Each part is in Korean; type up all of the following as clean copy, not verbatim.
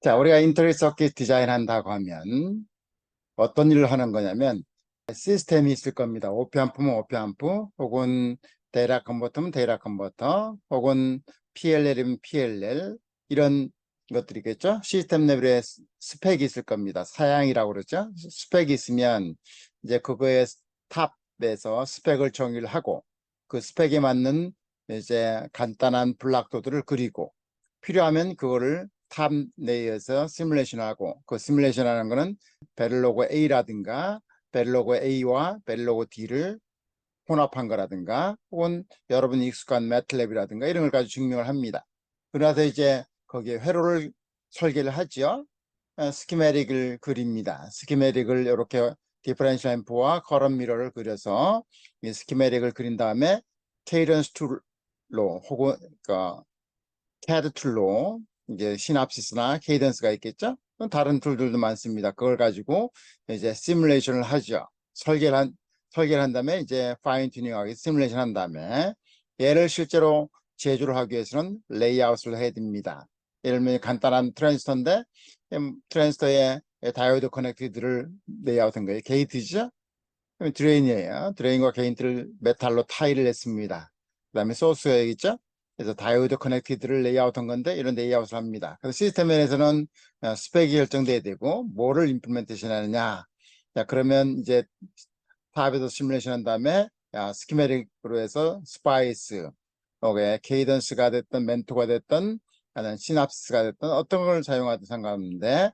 자, 우리가 인터넷 서킷 디자인 한다고 하면 어떤 일을 하는 거냐면 시스템이 있을 겁니다. 오피앰프면 오피앰프, 혹은 데이터 컨버터면 데이터 컨버터, 혹은 PLL이면 PLL, 이런 것들이겠죠. 시스템 레벨에 스펙이 있을 겁니다. 사양이라고 그러죠. 스펙이 있으면 이제 그거의 탑에서 스펙을 정의를 하고 그 스펙에 맞는 이제 간단한 블락도들을 그리고 필요하면 그거를 탑 내에서 시뮬레이션하고, 그 시뮬레이션 하는 거는 베릴로그 A라든가 베릴로그 A와 베릴로그 D를 혼합한 거라든가, 혹은 여러분이 익숙한 매틀랩이라든가 이런 걸 가지고 증명을 합니다. 그러나서 이제 거기에 회로를 설계를 하죠. 스키매틱을 그립니다. 스키매틱을 이렇게 디퍼런셜 앰프와 커런 미러를 그려서 이 스키매틱을 그린 다음에 케이던스 툴로, 혹은 CAD 툴로, 이제 시납시스나 케이던스가 있겠죠. 다른 툴들도 많습니다. 그걸 가지고 이제 시뮬레이션을 하죠. 설계를 한 다음에 이제 파인 튜닝하기 시뮬레이션 한 다음에 얘를 실제로 제조를 하기 위해서는 레이아웃을 해야 됩니다. 예를 들면 간단한 트랜지스터인데 트랜지스터에 다이오드 커넥티드를 레이아웃한 거예요. 게이트죠. 드레인이에요. 드레인과 게이트를 메탈로 타일을 했습니다. 그 다음에 소스가 여기 있죠. 그래서 다이오드 커넥티드를 레이아웃한 건데 이런 레이아웃을 합니다. 그래서 시스템 면에서는 스펙이 결정돼야 되고 뭐를 임플멘테이션 하느냐. 자, 그러면 이제 탑에서 시뮬레이션 한 다음에 스키매틱으로 해서 스파이스, 케이던스가 됐든 멘토가 됐든 아니면 시납시스가 됐든 어떤 걸 사용하든 상관없는데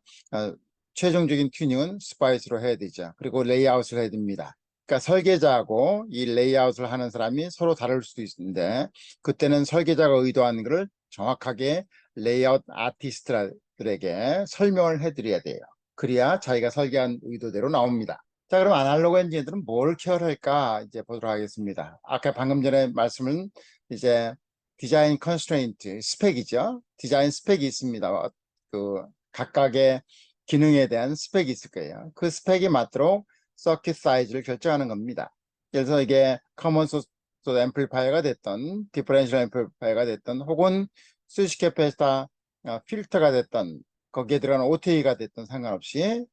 최종적인 튜닝은 스파이스로 해야 되죠. 그리고 레이아웃을 해야 됩니다. 그러니까 설계자하고 이 레이아웃을 하는 사람이 서로 다를 수도 있는데 그때는 설계자가 의도하는 것을 정확하게 레이아웃 아티스트들에게 설명을 해드려야 돼요. 그래야 자기가 설계한 의도대로 나옵니다. 자, 그럼 아날로그 엔지니어들은 뭘 케어할까 이제 보도록 하겠습니다. 아까 방금 전에 말씀은 이제 디자인 컨스트레인트, 스펙이죠. 디자인 스펙이 있습니다. 그 각각의 기능에 대한 스펙이 있을 거예요. 그 스펙에 맞도록 서킷 사이즈를 결정하는 겁니다. 그래서 이게 커먼 소스 앰플리파이어가 됐던, 디퍼런셜 앰플리파이어가 됐던, 혹은 스위치 캐패시터 필터가 됐던, 거기에 들어가는 OTA가 됐던 상관없이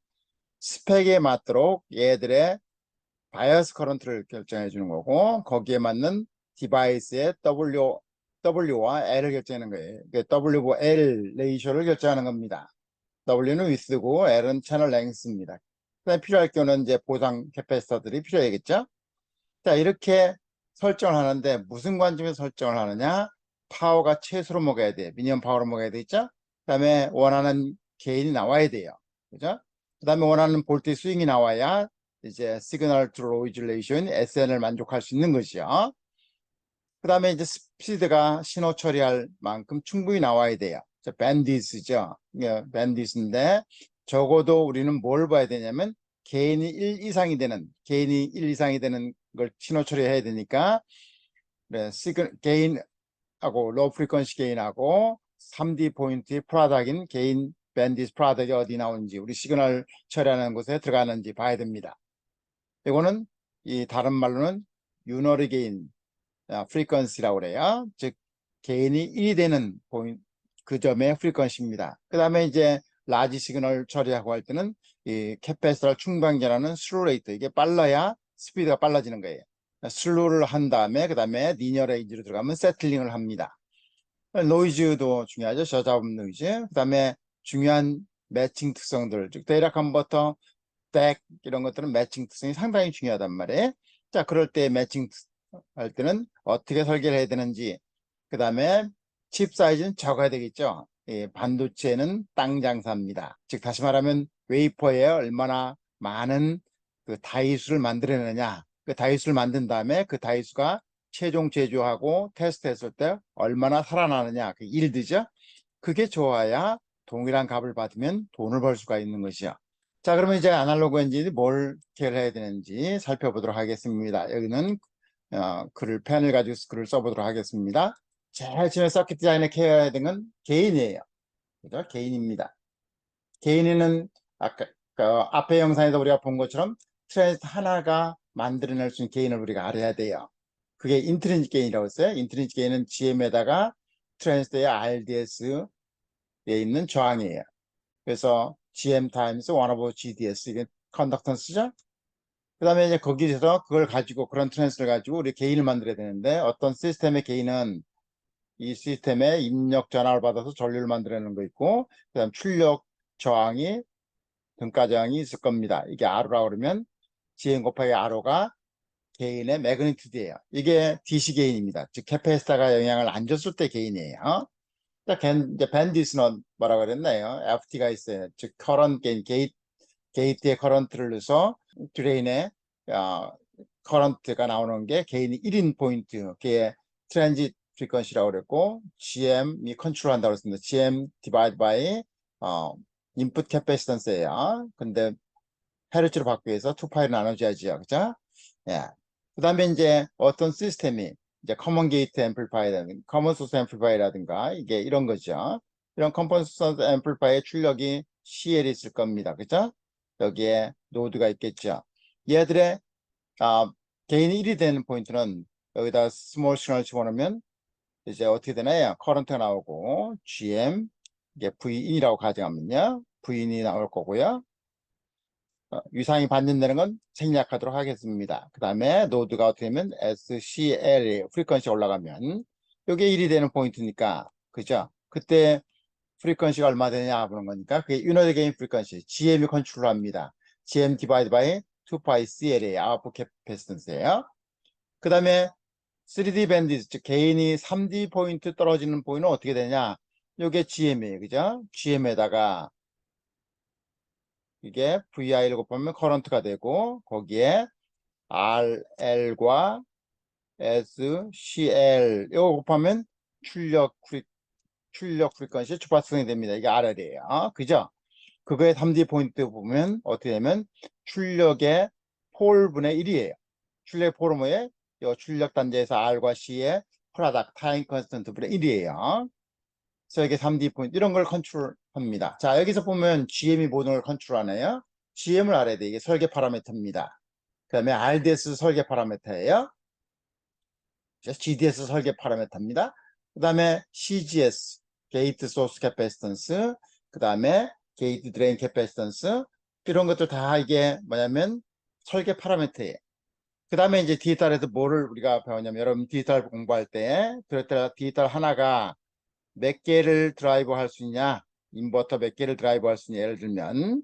스펙에 맞도록 얘들의 바이어스 커런트를 결정해 주는 거고, 거기에 맞는 디바이스의 W와 L을 결정하는 거예요. W와 L 레이쇼를 결정하는 겁니다. W는 width고 L은 채널 랭스입니다. 그다음에 필요할 경우는 이제 보상 캐패시터들이 필요하겠죠. 자, 이렇게 설정을 하는데 무슨 관점에서 설정을 하느냐? 파워가 최소로 먹어야 돼. 미니멈 파워로 먹어야 되겠죠. 그다음에 원하는 게인이 나와야 돼요. 그죠? 그다음에 원하는 볼테이지 스윙이 나와야 이제 시그널 투 노이즈 레이쇼인 SN을 만족할 수 있는 것이죠. 그다음에 이제 스피드가 신호 처리할 만큼 충분히 나와야 돼요. 밴디스죠. 밴디스인데 적어도 우리는 뭘 봐야 되냐면 개인이 1 이상이 되는 걸 신호 처리해야 되니까, 네, 게인하고 로우 프리퀀시 게인하고 3D 포인트 프로덕인 게인 밴디스 프로덕이 어디 나오는지, 우리 시그널 처리하는 곳에 들어가는지 봐야 됩니다. 이거는 이 다른 말로는 유너리 게인 프리퀀시라고 그래요. 즉 개인이 1이 되는 포인트, 그 점의 프리퀀시입니다. 그 다음에 이제 라지 시그널 처리하고 할 때는 이 캐패시터를 충당전하는 슬루 레이트, 이게 빨라야 스피드가 빨라지는 거예요. 슬루를 한 다음에 그 다음에 리니어 레인지로 들어가면 세틀링을 합니다. 노이즈도 중요하죠. 저잡음 노이즈. 그 다음에 중요한 매칭 특성들, 즉 데이터 컨버터, 덱 이런 것들은 매칭 특성이 상당히 중요하단 말이에요. 자, 그럴 때 매칭 할 때는 어떻게 설계를 해야 되는지, 그 다음에 칩 사이즈는 적어야 되겠죠. 반도체는 땅 장사입니다. 즉 다시 말하면 웨이퍼에 얼마나 많은 그 다이수를 만들어내느냐, 그 다이수를 만든 다음에 그 다이수가 최종 제조하고 테스트했을 때 얼마나 살아나느냐, 그 일드죠. 그게 좋아야 동일한 값을 받으면 돈을 벌 수가 있는 것이죠. 자, 그러면 이제 아날로그 엔진이 뭘 케어해야 되는지 살펴보도록 하겠습니다. 여기는 펜을 가지고 글을 써보도록 하겠습니다. 제일 처음에 서킷 디자인에 케어해야 되는 건 개인이에요. 그죠? 개인입니다. 개인은 아까 그 앞에 영상에서 우리가 본 것처럼 트랜지스터 하나가 만들어낼 수 있는 개인을 우리가 알아야 돼요. 그게 인트린식 개인이라고 했어요. 인트린식 개인은 GM에다가 트랜지스터의 RDS에 있는 저항이에요. 그래서 GM times 1 over GDS 이게 컨덕턴스죠. 그 다음에 이제 거기서 그걸 가지고 그런 트랜스를 가지고 우리 개인을 만들어야 되는데 어떤 시스템의 개인은 이 시스템에 입력 전화를 받아서 전류를 만들어내는 거 있고 그다음 출력 저항이 등가 저항이 있을 겁니다. 이게 R라고 그러면 GM 곱하기 R가 개인의 매그니튜드예요. 이게 DC 개인입니다. 즉 캐패시터가 영향을 안 줬을 때 개인이에요. 이제 밴디스는 뭐라고 그랬나요? FT가 있어요. 즉 커런트 개인 게이트에 커런트를 넣어서 드레인에 커런트가 나오는 게 개인이 1인 포인트, 그게 트랜짓 프리퀀시라고 그랬고 GM이 컨트롤한다고 그랬습니다. GM 디바이드 바이 인풋 캐패시턴스예요. 근데 헤르츠로 바꾸기 위해서 2파이로 나눠줘야지요. 그죠? 예. 그 다음에 이제 어떤 시스템이 이제 커먼 게이트 앰플리파이라든가 커먼 소스 앰플리파이라든가 이게 이런 거죠. 이런 커먼 소스 앰플리파이의 출력이 CL이 있을 겁니다. 그죠? 여기에 노드가 있겠죠. 얘들의 개인이 1이 되는 포인트는 여기다 스몰 시그널 집어넣으면 이제 어떻게 되나요? 커런트가 나오고 GM 이게 V인이라고 가정하면요. V인이 나올 거고요. 유상이 반전되는 건 생략하도록 하겠습니다. 그 다음에 노드가 어떻게 되면 SCL 프리퀀시가 올라가면 이게 1이 되는 포인트니까 그죠? 그때 프리퀀시가 얼마 되냐 보는 거니까 그게 유니트 게인 프리퀀시 GM이 컨트롤합니다. GM 디바이드 바이 2파이 CL의 아웃풋 캐패시턴스예요. 그 다음에 3D 밴드 즉 개인이 3D 포인트 떨어지는 포인트는 어떻게 되냐? 이게 GM이에요. 그죠? GM에다가 이게 VI를 곱하면 커런트가 되고 거기에 RL과 SCL 이거 곱하면 출력 프리퀀시 주파수성이 됩니다. 이게 RL이에요. 그죠? 그거의 3D 포인트 보면 어떻게 되면 출력의 폴분의 1이에요. 출력 폴은 뭐예요? 이 출력 단자에서 R과 C의 프로덕트 타임 컨스턴트 분의 1이에요. 그래서 이게 3D 포인트 이런 걸 컨트롤합니다. 자, 여기서 보면 GM이 모든 걸 컨트롤하네요. GM을 알아야 돼. 이게 설계 파라미터입니다. 그 다음에 RDS 설계 파라미터예요. GDS 설계 파라미터입니다. 그 다음에 CGS 게이트 소스 캐패시턴스, 그 다음에 게이트 드레인 캐패시턴스 이런 것들 다 이게 뭐냐면 설계 파라미터예요. 그 다음에 이제 디지털에서 뭐를 우리가 배웠냐면 여러분 디지털 공부할 때 디지털 하나가 몇 개를 드라이브 할 수 있냐, 인버터 몇 개를 드라이브 할 수 있냐. 예를 들면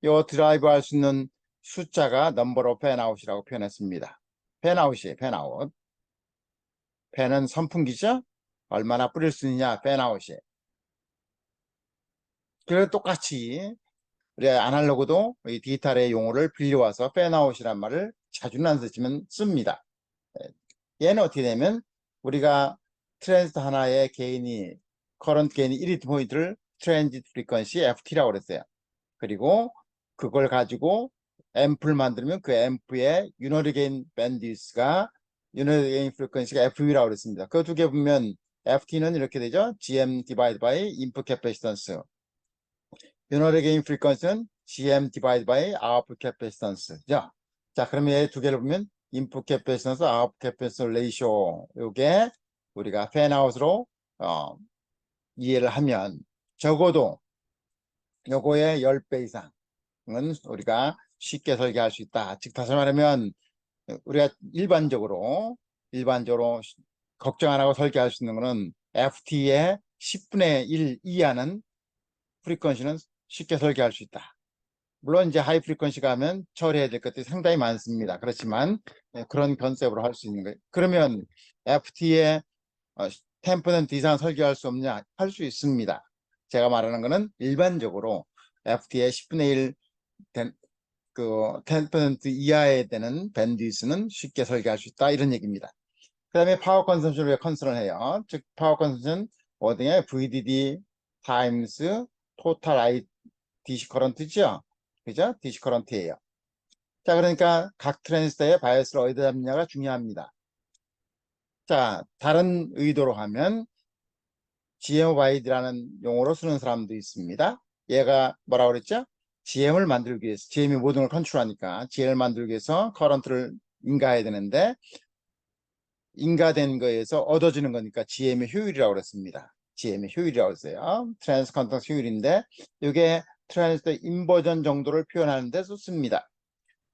이 드라이브 할 수 있는 숫자가 넘버 오브 팬아웃이라고 표현했습니다. 팬아웃이에요. 팬아웃. 팬은 선풍기죠. 얼마나 뿌릴 수 있냐. 팬아웃이에요. 그래서 똑같이 우리 아날로그도 이 디지털의 용어를 빌려와서 팬아웃이란 말을 자주는 안 쓰지만 씁니다. 얘는 어떻게 되면 우리가 트랜지스터 하나의 개인이 커런트 개인이 1위 포인트를 트랜지트 프리퀀시 FT라고 그랬어요. 그리고 그걸 가지고 앰프를 만들면 그 앰프의 유니트 게인 밴드위스가 유니트 게인 프리퀀시가 FV라고 그랬습니다. 그 두 개 보면 FT는 이렇게 되죠. GM 디바이드 바이 인풋 캐패시턴스. 유니트 게인 프리퀀시는 GM 디바이드 바이 아웃풋 캐패시턴스죠. 자, 그러면 이 두 개를 보면 인풋 캐패시턴스, 아웃풋 캐패시턴스 레이쇼 요게 우리가 팬아웃으로 이해를 하면 적어도 요거의 10배 이상은 우리가 쉽게 설계할 수 있다. 즉 다시 말하면 우리가 일반적으로 걱정 안 하고 설계할 수 있는 거는 FT의 10분의 1 이하는 프리퀀시는 쉽게 설계할 수 있다. 물론 이제 하이 프리퀀시가 하면 처리해야 될 것들이 상당히 많습니다. 그렇지만 그런 컨셉으로 할 수 있는 거예요. 그러면 FT의 10% 이상 설계할 수 없냐? 할 수 있습니다. 제가 말하는 거는 일반적으로 FT의 10분의 1 그 10% 이하에 되는 밴드위스는 쉽게 설계할 수 있다 이런 얘기입니다. 그 다음에 파워 컨섬션을 왜 컨설을 해요? 즉 파워 컨섬션 워딩에 VDD 타임스 토탈 DC 커런트죠. 그죠? DC 커런트예요. 자, 그러니까 각 트랜지스터의 바이어스를 어디다 잡느냐가 중요합니다. 자, 다른 의도로 하면 GMO바이드라는 용어로 쓰는 사람도 있습니다. 얘가 뭐라고 그랬죠? GM을 만들기 위해서, GM이 모든 걸 컨트롤하니까 GM을 만들기 위해서 커런트를 인가해야 되는데 인가된 거에서 얻어지는 거니까 GM의 효율이라고 그랬습니다. GM의 효율이라고 써요. 트랜스 컨덕스 효율인데 이게 트랜스 인버전 정도를 표현하는 데 썼습니다.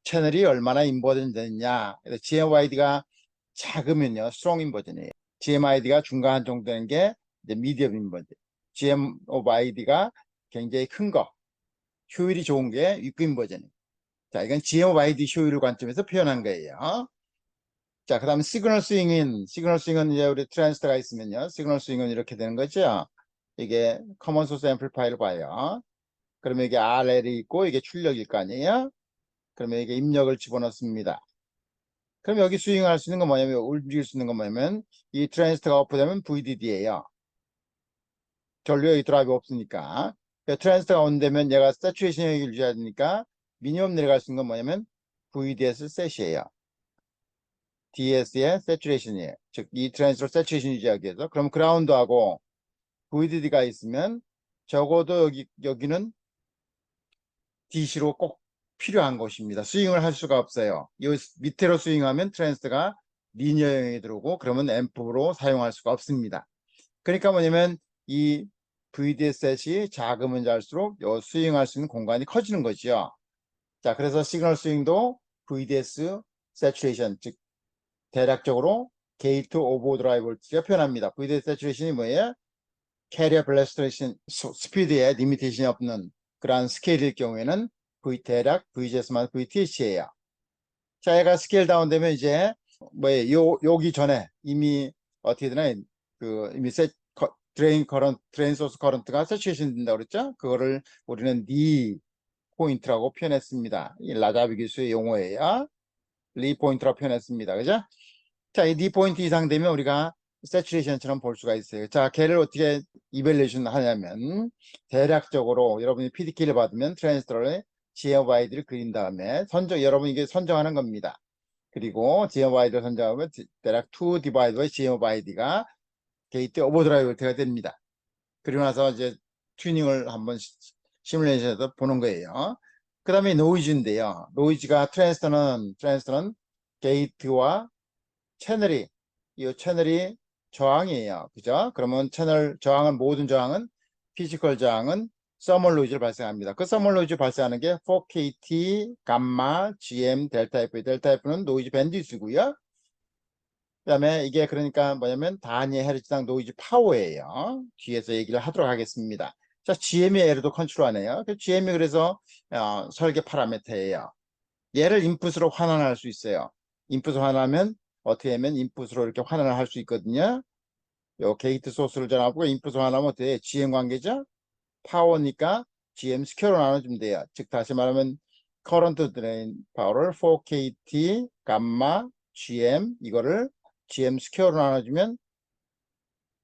채널이 얼마나 인버전 되느냐. GMID가 작으면요 스트롱 인버전이에요. GMID가 중간 정도 되는 게 이제 미디엄 인버전. GMID가 굉장히 큰 거, 효율이 좋은 게 위크 인버전이에요. 자, 이건 GMID 효율 관점에서 표현한 거예요. 자, 그 다음에 시그널 스윙은 이제 우리 트랜스터가 있으면요. 시그널 스윙은 이렇게 되는 거죠. 이게 커먼 소스 앰플리파이어를 봐요. 그러면 이게 RL이 있고 이게 출력일 거 아니에요. 그러면 이게 입력을 집어넣습니다. 그럼 여기 스윙할 수 있는 건 뭐냐면, 움직일 수 있는 건 뭐냐면, 이 트랜스터가 오프되면 VDD예요. 전류 여기 드라이브 없으니까. 트랜스터가 온되면 얘가 세츄레이션 여기를 유지해야 되니까, 미니멈 내려갈 수 있는 건 뭐냐면, VDS 셋이에요. DS의 세츄레이션이에요. 즉, 이 트랜스터 세츄레이션 유지하기 위해서. 그럼 그라운드하고 VDD가 있으면, 적어도 여기는 DC로 꼭 필요한 것입니다. 스윙을 할 수가 없어요. 이 밑으로 스윙하면 트랜스가 리니어 형이 들어오고 그러면 앰프로 사용할 수가 없습니다. 그러니까 뭐냐면 이 VDS 셋이 작으면 작을수록 요 스윙할 수 있는 공간이 커지는 거죠. 자, 그래서 시그널 스윙도 VDS 세츄레이션, 즉 대략적으로 게이트 오버드라이브 볼티지가 표현합니다. VDS 세츄레이션이 뭐예요? 캐리어 블래스트레이션 스피드에 리미테이션이 없는 그러한 스케일일 경우에는 대략 VGS만 VTH예요. 자, 얘가 스케일 다운 되면 이제 여기 전에 이미 어떻게 되나 이미 드레인 소스 커런트가 세츄레이션 된다고 그랬죠? 그거를 우리는 리 포인트라고 표현했습니다. 이 라자비 기수의 용어예요. 리 포인트라고 표현했습니다. 그죠? 자, 이 리 포인트 이상 되면 우리가 세츄레이션처럼 볼 수가 있어요. 자, 걔를 어떻게 이벨레이션 하냐면 대략적으로 여러분이 PDK를 받으면 트랜지스터를 GMYD를 그린 다음에 여러분 이게 선정하는 겁니다. 그리고 GMYD를 선정하면 대략 2 디바이드 바이 GMYD가 게이트 오버드라이브 볼트가 됩니다. 그리고 나서 이제 튜닝을 한번 시뮬레이션에서 보는 거예요. 그 다음에 노이즈인데요. 노이즈가 트랜지스터는 게이트와 이 채널이 저항이에요. 그죠? 그러면 모든 저항은, 피지컬 저항은 서멀 노이즈를 발생합니다. 그 서멀 노이즈 발생하는 게 4KT, 감마, GM, 델타 F. 델타 F는 노이즈 밴드위스고요. 그 다음에 이게 그러니까 뭐냐면 단위 헤르츠당 노이즈 파워예요. 뒤에서 얘기를 하도록 하겠습니다. 자, GM이 얘를도 컨트롤하네요. GM이 그래서 설계 파라미터예요. 얘를 인풋으로 환원할 수 있어요. 인풋을 환원하면 어떻게 하면 인풋으로 이렇게 환원을 할 수 있거든요. 요 게이트 소스를 전하고 인풋을 환원하면 어떻게 해요? GM 관계죠? 파워니까 GM 스퀘어로 나눠주면 돼요. 즉 다시 말하면 커런트 드레인 파워를 4KT 감마 GM 이거를 GM 스퀘어로 나눠주면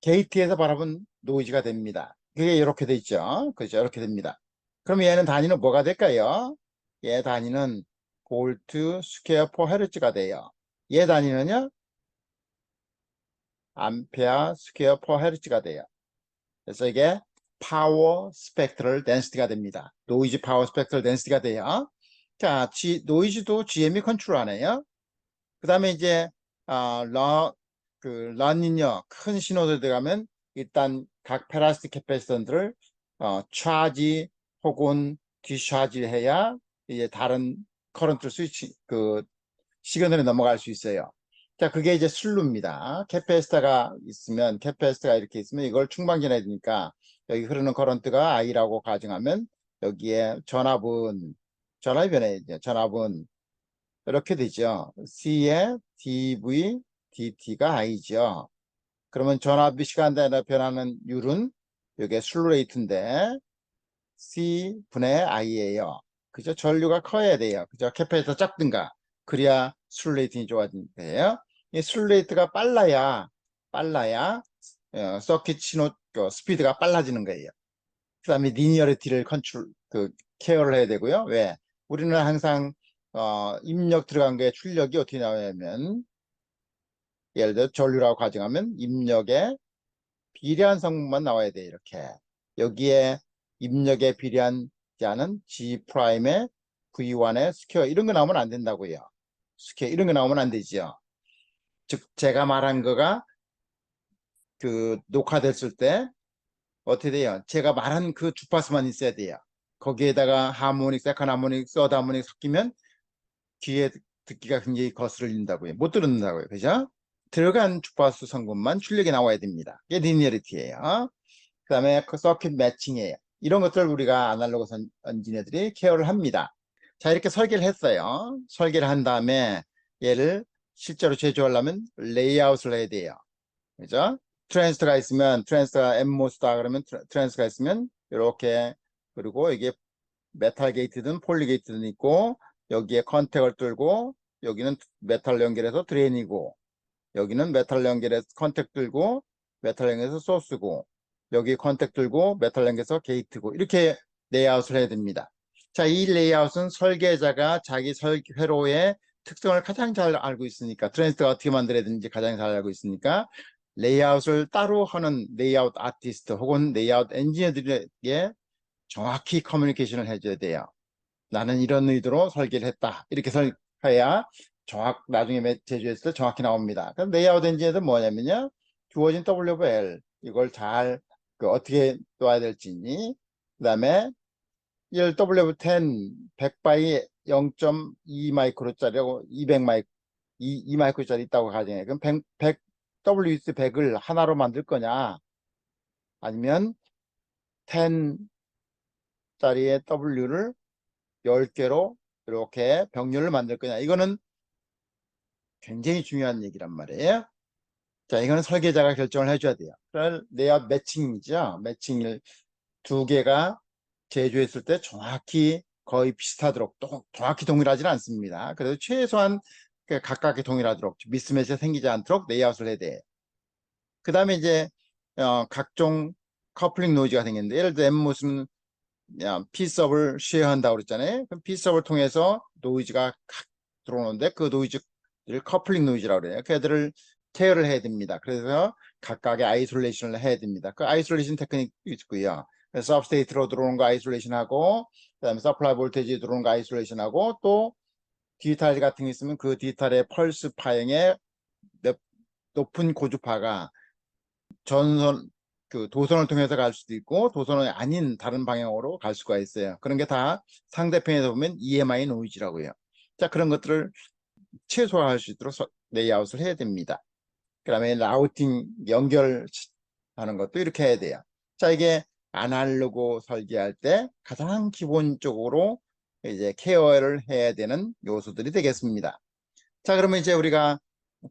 게이트에서 바라본 노이즈가 됩니다. 그게 이렇게 돼 있죠. 그죠? 이렇게 됩니다. 그럼 얘는 단위는 뭐가 될까요? 얘 단위는 볼트 스퀘어 퍼 헤르츠가 돼요. 얘 단위는요? 암페어 스퀘어 퍼 헤르츠가 돼요. 그래서 이게 파워 스펙트럴 덴시티가 됩니다. 노이즈 파워 스펙트럴 덴시티가 돼요. 자, 노이즈도 GM이 컨트롤하네요. 그 다음에 이제 런인요 큰 신호들 들어가면 일단 각 페라시틱 캐패시턴들을 차지 혹은 디차지를 해야 이제 다른 커런트 스위치 시그널에 넘어갈 수 있어요. 자, 그게 이제 슬루입니다. 캐패시터가 이렇게 있으면 이걸 충방전해야 되니까 여기 흐르는 커런트가 I라고 가정하면 여기에 전압이 변해야죠. 전압은 이렇게 되죠. C에 dV, dt가 I죠. 그러면 전압이 시간대에 변하는 율은 이게 슬루 레이트인데 C 분의 I예요. 그죠? 전류가 커야 돼요. 그죠? 캐패시터 작든가. 그래야 슬루 레이팅이 좋아진대요. 이 슬루 레이트가 빨라야 서킷 신호 스피드가 빨라지는 거예요. 그 다음에 리니어리티를 케어를 해야 되고요. 왜? 우리는 항상 입력 들어간 게 출력이 어떻게 나오냐면 예를 들어 전류라고 가정하면 입력에 비례한 성분만 나와야 돼요. 이렇게 여기에 입력에 비례한 자는 G'의 V1의 스퀘어 이런 거 나오면 안 된다고요. 스퀘어 이런 거 나오면 안 되죠. 즉 제가 말한 거가 녹화됐을 때 어떻게 돼요? 제가 말한 그 주파수만 있어야 돼요. 거기에다가 하모닉, 세컨 하모닉, 서드 하모닉 섞이면 귀에 듣기가 굉장히 거슬린다고요. 못 들은다고요. 그죠? 들어간 주파수 성분만 출력이 나와야 됩니다. 이게 리니어리티예요. 그 다음에 그 서킷 매칭이에요. 이런 것들을 우리가 아날로그 엔지니어들이 케어를 합니다. 자, 이렇게 설계를 했어요. 설계를 한 다음에 얘를 실제로 제조하려면 레이아웃을 해야 돼요. 그죠? 트랜스터가 있으면 트랜스터가 M모스다 그러면 트랜스터가 있으면 이렇게, 그리고 이게 메탈 게이트든 폴리 게이트든 있고, 여기에 컨택을 뚫고 여기는 메탈 연결해서 드레인이고, 여기는 메탈 연결해서 컨택 뚫고 메탈 연결해서 소스고, 여기 컨택 뚫고 메탈 연결해서 게이트고, 이렇게 레이아웃을 해야 됩니다. 자, 이 레이아웃은 설계자가 자기 회로의 특성을 가장 잘 알고 있으니까, 트랜스터가 어떻게 만들어야 되는지 가장 잘 알고 있으니까 레이아웃을 따로 하는 레이아웃 아티스트 혹은 레이아웃 엔지니어들에게 정확히 커뮤니케이션을 해줘야 돼요. 나는 이런 의도로 설계를 했다. 이렇게 해야 나중에 제조했을 때 정확히 나옵니다. 그럼 레이아웃 엔지니어는 뭐냐면요, 주어진 WL 이걸 잘 어떻게 놔야 될지, 그 다음에 이걸 WF10 100바이 0.2 마이크로짜리하고 200 마이크로짜리 있다고 가정해. 그럼 100 WS100을 하나로 만들 거냐, 아니면 10짜리의 W를 10개로 이렇게 병렬을 만들 거냐. 이거는 굉장히 중요한 얘기란 말이에요. 자, 이거는 설계자가 결정을 해줘야 돼요. 그걸 레이아웃 매칭이죠. 매칭을 두 개가 제조했을 때 정확히 거의 비슷하도록, 또 정확히 동일하지는 않습니다. 그래도 최소한 각각이 동일하도록, 미스매치가 생기지 않도록 레이아웃을 해야 돼요. 그 다음에 이제 각종 커플링 노이즈가 생기는데, 예를 들어 엠모스는 P섭을 쉐어한다고 그랬잖아요. 그럼 P섭을 통해서 노이즈가 들어오는데, 그 노이즈를 커플링 노이즈라고 그래요. 걔들을 케어를 해야 됩니다. 그래서 각각의 아이솔레이션을 해야 됩니다. 그 아이솔레이션 테크닉도 있고요. 그래서 서브스테이트로 들어오는 거 아이솔레이션하고, 그다음에 서플라이 볼테지 들어오는 거 아이솔레이션하고, 또 디지털 같은 게 있으면 그 디지털의 펄스 파형의 높은 고주파가 전선 도선을 통해서 갈 수도 있고 도선이 아닌 다른 방향으로 갈 수가 있어요. 그런 게 다 상대편에서 보면 EMI 노이즈라고요. 자, 그런 것들을 최소화할 수 있도록 레이아웃을 해야 됩니다. 그 다음에 라우팅 연결하는 것도 이렇게 해야 돼요. 자, 이게 아날로그 설계할 때 가장 기본적으로 이제 케어를 해야 되는 요소들이 되겠습니다. 자, 그러면 이제 우리가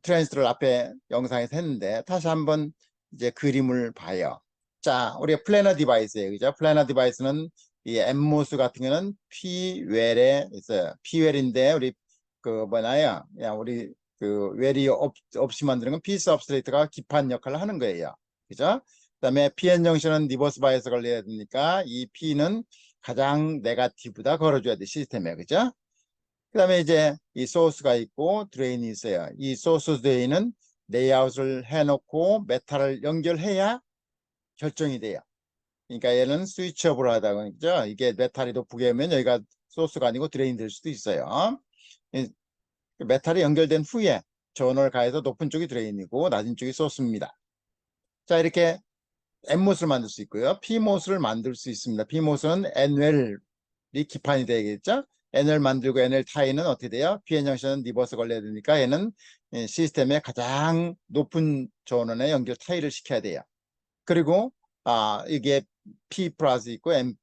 트랜스를 앞에 영상에서 했는데 다시 한번 이제 그림을 봐요. 자, 우리가 플래너 디바이스예요. 그죠? 플래너 디바이스는 이 엠모스 같은 경우는 P웰에 있어요. P웰인데 우리 뭐나요? 우리 웰이 없이 만드는 건 P 서브스트레이트가 기판 역할을 하는 거예요. 그죠? 그다음에 PN 정신은 리버스 바이어스 걸려야 되니까 이 P는 가장 네거티브다 걸어줘야 돼, 시스템에. 그죠? 그 다음에 이제 이 소스가 있고 드레인이 있어요. 이 소스 드레인은 레이아웃을 해놓고 메탈을 연결해야 결정이 돼요. 그러니까 얘는 스위치업을 하다 보니까 이게 메탈이 높게 하면 여기가 소스가 아니고 드레인 될 수도 있어요. 메탈이 연결된 후에 전원을 가해서 높은 쪽이 드레인이고 낮은 쪽이 소스입니다. 자, 이렇게 N못을 만들 수 있고요. P못을 만들 수 있습니다. P못은 N웰이 기판이 되겠죠. N을 만들고 N을 타이는 어떻게 돼요? PN 정신은 리버스 걸려야 되니까 얘는 시스템의 가장 높은 전원에 연결 타이를 시켜야 돼요. 그리고 이게 P 플러스 있고 M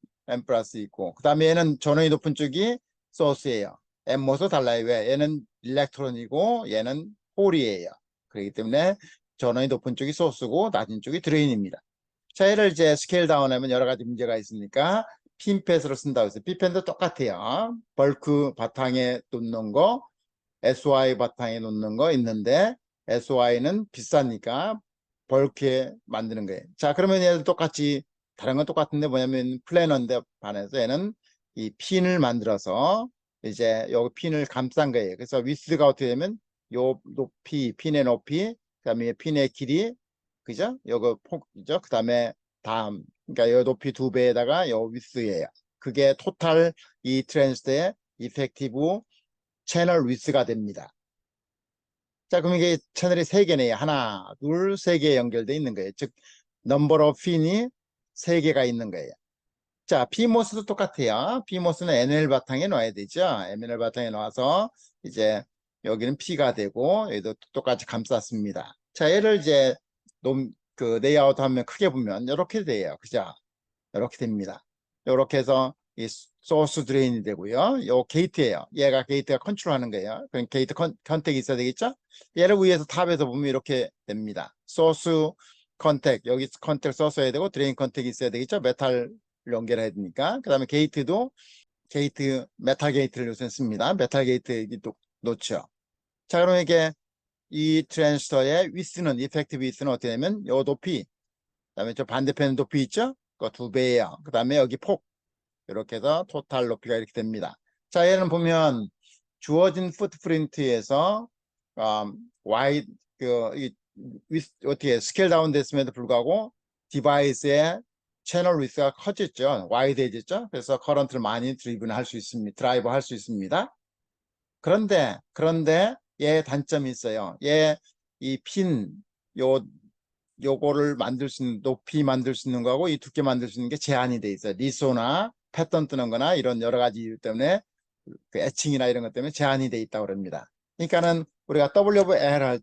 플러스 있고, 그 다음에 얘는 전원이 높은 쪽이 소스예요. M모스 달라요. 왜? 얘는 일렉트론이고 얘는 홀이에요. 그렇기 때문에 전원이 높은 쪽이 소스고 낮은 쪽이 드레인입니다. 자, 얘를 이제 스케일 다운하면 여러 가지 문제가 있으니까 핀펫으로 쓴다고 했어요. 핀펫도 똑같아요. 벌크 바탕에 놓는 거, SOI 바탕에 놓는 거 있는데 SOI는 비싸니까 벌크에 만드는 거예요. 자, 그러면 얘도 똑같이 다른 건 똑같은데 뭐냐면 플래너인데 반해서 얘는 이 핀을 만들어서 이제 여기 핀을 감싼 거예요. 그래서 위스가 어떻게 되면 요 높이, 핀의 높이, 그다음에 핀의 길이, 그죠? 요거 폭이죠. 그다음에 그러니까 요 높이 2배에다가 요 위스예요. 그게 토탈 이 트랜스의 이펙티브 채널 위스가 됩니다. 자, 그럼 이게 채널이 3개네요. 하나, 둘, 3개 연결되어 있는 거예요. 즉, 넘버 오브 핀이 세 개가 있는 거예요. 자, PMOS도 똑같아요. PMOS는 NL 바탕에 놔야 되죠. NL 바탕에 놔서 이제 여기는 P가 되고 얘도 똑같이 감쌌습니다. 자, 얘를 이제 그 레이아웃 하면 크게 보면 이렇게 돼요. 그죠? 이렇게 됩니다. 이렇게 해서 이 소스 드레인이 되고요. 요 게이트예요. 얘가 게이트가 컨트롤하는 거예요. 그럼 게이트 컨택이 있어야 되겠죠? 얘를 위에서 탑에서 보면 이렇게 됩니다. 소스 컨택, 여기 컨택 써야 되고 드레인 컨택이 있어야 되겠죠? 메탈 연결해야 되니까. 그 다음에 게이트도 게이트, 메탈 게이트를 요새 씁니다. 메탈 게이트 놓죠. 자, 그럼 이게 이 트랜스터의 위스는, 이펙티브 위스는 어떻게 되면 요 높이, 그 다음에 저 반대편 높이 있죠? 그거 2배예요. 그 다음에 여기 폭, 이렇게 해서 토탈 높이가 이렇게 됩니다. 자, 얘는 보면 주어진 풋프린트에서 와이 어떻게 스케일 다운 됐음에도 불구하고 디바이스의 채널 위스가 커졌죠. 와이드해졌죠. 그래서 커런트를 많이 드라이브 할 수 있습니다. 그런데 얘 단점이 있어요. 얘 이 핀 요거를 만들 수 있는, 높이 만들 수 있는 거하고 이 두께 만들 수 있는 게 제한이 돼 있어요. 리소나 패턴 뜨는 거나 이런 여러 가지 이유 때문에 그 애칭이나 이런 것 때문에 제한이 돼 있다고 그럽니다. 그러니까는 우리가 WVL 할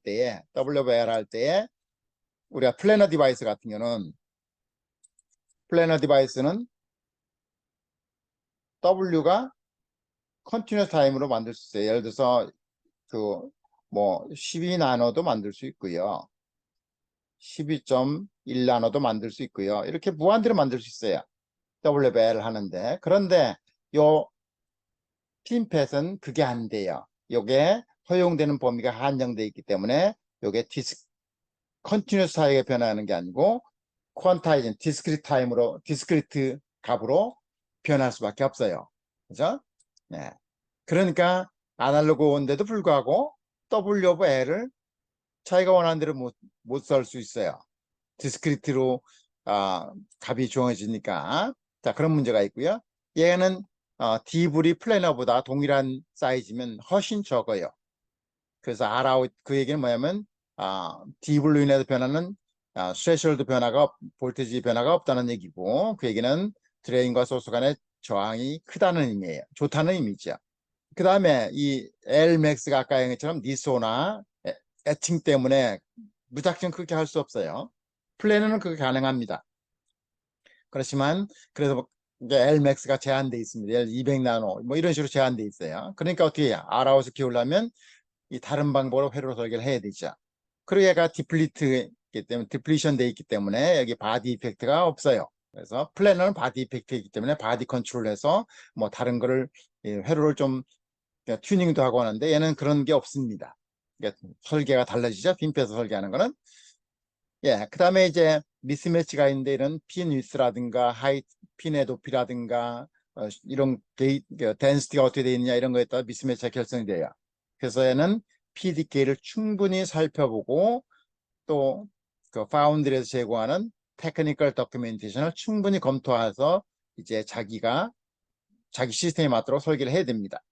때에 우리가 플래너 디바이스 같은 경우는 플래너 디바이스는 W가 컨티뉴어스 타임으로 만들 수 있어요. 예를 들어서 그 뭐 12 나노도 만들 수 있고요. 12.1 나노도 만들 수 있고요. 이렇게 무한대로 만들 수 있어요. WBL 하는데. 그런데 요 핀펫은 그게 안 돼요. 요게 허용되는 범위가 한정되어 있기 때문에 요게 컨티뉴스 타임에 변하는 게 아니고 퀀타이징, 디스크리트 값으로 변할 수밖에 없어요. 그죠? 네. 그러니까 아날로그인데도 불구하고 W 오브 L을 자기가 원하는 대로 못 썰 수 있어요. 디스크리트로 값이 정해지니까. 자, 그런 문제가 있고요. 얘는 D불이 플래너보다 동일한 사이즈면 훨씬 적어요. 그래서 R아웃, 그 얘기는 뭐냐면 D불로 인해서 변하는 스레셜드 변화가, 볼테지 변화가 없다는 얘기고, 그 얘기는 드레인과 소스 간의 저항이 크다는 의미예요. 좋다는 의미죠. 그 다음에 이 Lmax가 아까 얘기한 것처럼 니소나 애칭 때문에 무작정 그렇게 할 수 없어요. 플래너는 그게 가능합니다. 그렇지만 그래서 이제 Lmax가 제한돼 있습니다. 예를 200나노 뭐 이런 식으로 제한돼 있어요. 그러니까 어떻게 해요? R아웃을 키우려면 이 다른 방법으로 회로 설계를 해야 되죠. 그리고 얘가 디플리트이기 때문에 디플리션 돼 있기 때문에 여기 바디 이펙트가 없어요. 그래서 플래너는 바디 이펙트이기 때문에 바디 컨트롤해서 뭐 다른 거를 회로를 좀 튜닝도 하고 하는데 얘는 그런 게 없습니다. 그러니까 설계가 달라지죠. 핀pe서 설계하는 거는. 예, 그 다음에 이제 미스매치가 있는데 이런 핀 위스라든가 핀의 높이라든가 이런 덴시티가 어떻게 되어 있느냐 이런 거에 따라 미스매치가 결정돼요. 그래서 얘는 PDK를 충분히 살펴보고 또 그 파운드리에서 제공하는 테크니컬 도큐멘테이션을 충분히 검토해서 이제 자기 시스템에 맞도록 설계를 해야 됩니다.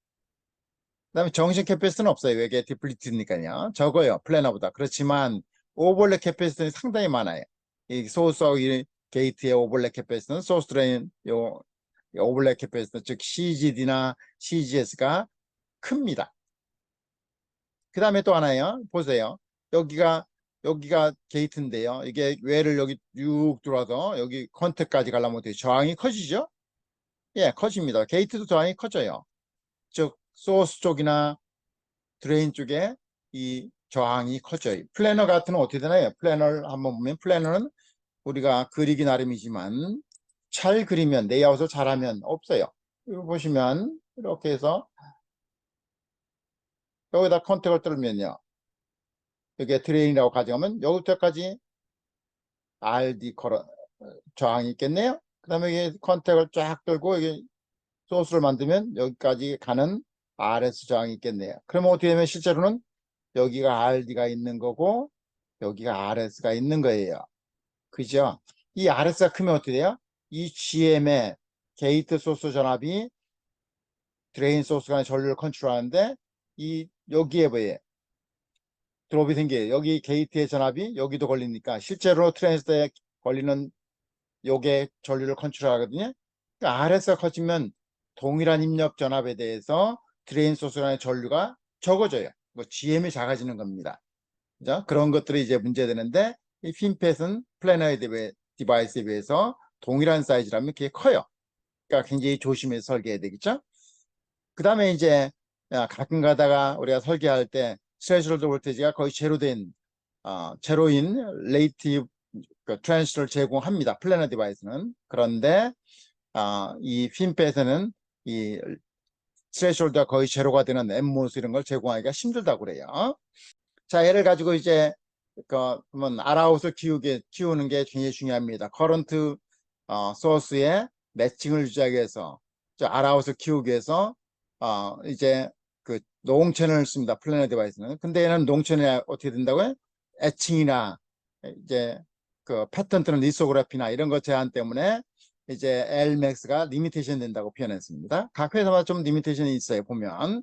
그 다음에 정식 캐패시티는 없어요. 이게 디플리트니까요. 적어요. 플래너보다. 그렇지만 오버랩 캐패시티는 상당히 많아요. 이 소스하고 이 게이트의 오버랩 캐패시티는 소스 드레인 오버랩 캐패시티 즉 CGD나 CGS가 큽니다. 그 다음에 또 하나요. 보세요. 여기가 게이트인데요. 이게 외를 여기 쭉 들어와서 여기 컨택까지 가려면 어떻게 저항이 커지죠? 예, 커집니다. 게이트도 저항이 커져요. 즉 소스 쪽이나 드레인 쪽에 이 저항이 커져요. 플래너 같은 건 어떻게 되나요? 플래너를 한번 보면 플래너는 우리가 그리기 나름이지만 잘 그리면 레이아웃을 잘하면 없어요. 이거 보시면 이렇게 해서 여기다 컨택을 뚫으면요. 여기에 드레인이라고 가져가면 여기부터까지 RD 저항이 있겠네요. 그 다음에 이게 컨택을 쫙 들고 여기 소스를 만들면 여기까지 가는 RS 저항이 있겠네요. 그러면 어떻게 되면 실제로는 여기가 RD가 있는 거고 여기가 RS가 있는 거예요. 그죠? 이 RS가 크면 어떻게 돼요? 이 GM의 게이트 소스 전압이 드레인 소스 간의 전류를 컨트롤하는데 여기에 뭐예요? 드롭이 생겨요. 여기 게이트의 전압이 여기도 걸리니까 실제로 트랜스터에 걸리는 요게 전류를 컨트롤하거든요. 그러니까 RS가 커지면 동일한 입력 전압에 대해서 드레인 소스 간의 전류가 적어져요. 뭐 GM이 작아지는 겁니다. 그죠? 그런 것들이 이제 문제되는데, 이 핀펫은 플래너리 디바이스에 비해서 동일한 사이즈라면 그게 커요. 그러니까 굉장히 조심해서 설계해야 되겠죠? 그 다음에 이제 가끔 가다가 우리가 설계할 때 스레시홀드 볼테이지가 거의 제로인 레이티브 트랜스를 제공합니다. 플래너 디바이스는. 그런데 이 핀펫에는 이 스레시홀드가 거의 제로가 되는 엠모스 이런 걸 제공하기가 힘들다고 그래요. 자, 얘를 가지고 이제 그러면 알아웃을 키우는 게 굉장히 중요합니다. 커런트 소스에 매칭을 유지하기 위해서, 알아웃을 키우기 위해서 이제 그 농채널을 씁니다. 플래너 디바이스는. 근데 얘는 농채널이 어떻게 된다고요? 애칭이나 이제 그 패턴트는 리소그래피나 이런 것 제한 때문에 이제 Lmax가 리미테이션 된다고 표현했습니다. 각 회사마다 좀 리미테이션이 있어요, 보면.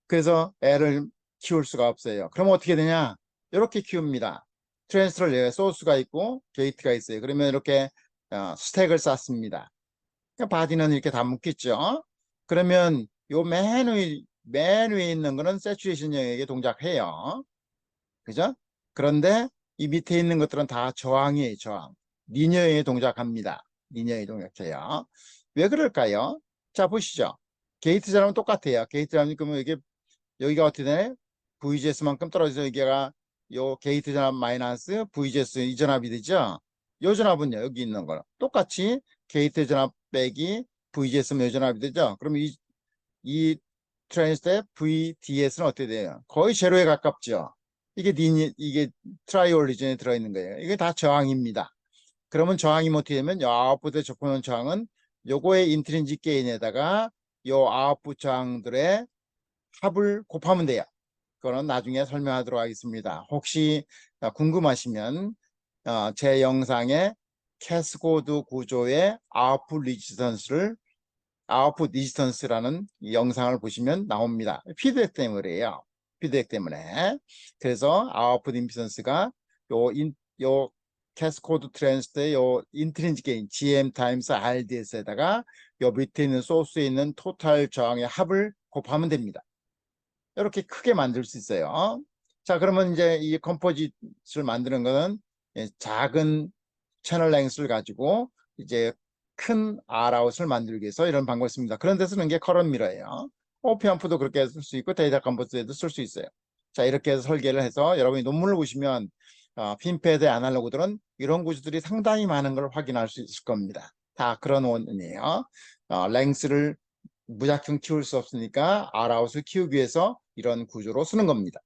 그래서 L을 키울 수가 없어요. 그럼 어떻게 되냐? 이렇게 키웁니다. 트랜스를 소스가 있고 게이트가 있어요. 그러면 이렇게 스택을 쌓습니다. 그러니까 바디는 이렇게 다 묶겠죠. 그러면 요 맨 위에 있는 거는 세츄레이션 영역에 동작해요. 그죠? 그런데 이 밑에 있는 것들은 다 저항이에요. 저항. 리니어에 동작합니다. 리니어에 동작해요. 왜 그럴까요? 자, 보시죠. 게이트 전압은 똑같아요. 게이트 전압이 그러면 여기가 어떻게 되나요? VGS만큼 떨어져서 여기가 요 게이트 전압 마이너스 VGS 이 전압이 되죠. 요 전압은요, 여기 있는 거 똑같이 게이트 전압 빼기 VGS면 요 전압이 되죠. 그럼 이 트랜스텝 VDS는 어떻게 돼요? 거의 제로에 가깝죠. 이게 트라이올 리전에 들어있는 거예요. 이게 다 저항입니다. 그러면 저항이 어떻게 되면 요 아웃풋에 접근하는 저항은 요거의 인트린직 게인에다가 요 아웃풋 저항들의 합을 곱하면 돼요. 그거는 나중에 설명하도록 하겠습니다. 혹시 궁금하시면 제 영상에 캐스코드 구조의 아웃풋 리지스턴스라는 영상을 보시면 나옵니다. 피드백 때문에요. 피드백 때문에. 그래서 아웃풋 임피던스가 요 캐스코드 트랜스터의 요 인트린직 게인 GM 타임스 RDS에다가 요 밑에 있는 소스에 있는 토탈 저항의 합을 곱하면 됩니다. 이렇게 크게 만들 수 있어요. 자, 그러면 이제 이 컴포짓을 만드는 거는 작은 채널 랭스를 가지고 이제 큰 R아웃을 만들기 위해서 이런 방법을 씁니다. 그런 데 쓰는 게 커런 미러예요. 오피앰프도 그렇게 쓸 수 있고 데이터 컨버터에도 쓸 수 있어요. 자, 이렇게 해서 설계를 해서 여러분이 논문을 보시면 핀패드 아날로그들은 이런 구조들이 상당히 많은 걸 확인할 수 있을 겁니다. 다 그런 원이에요. 랭스를 무작정 키울 수 없으니까 R아웃을 키우기 위해서 이런 구조로 쓰는 겁니다.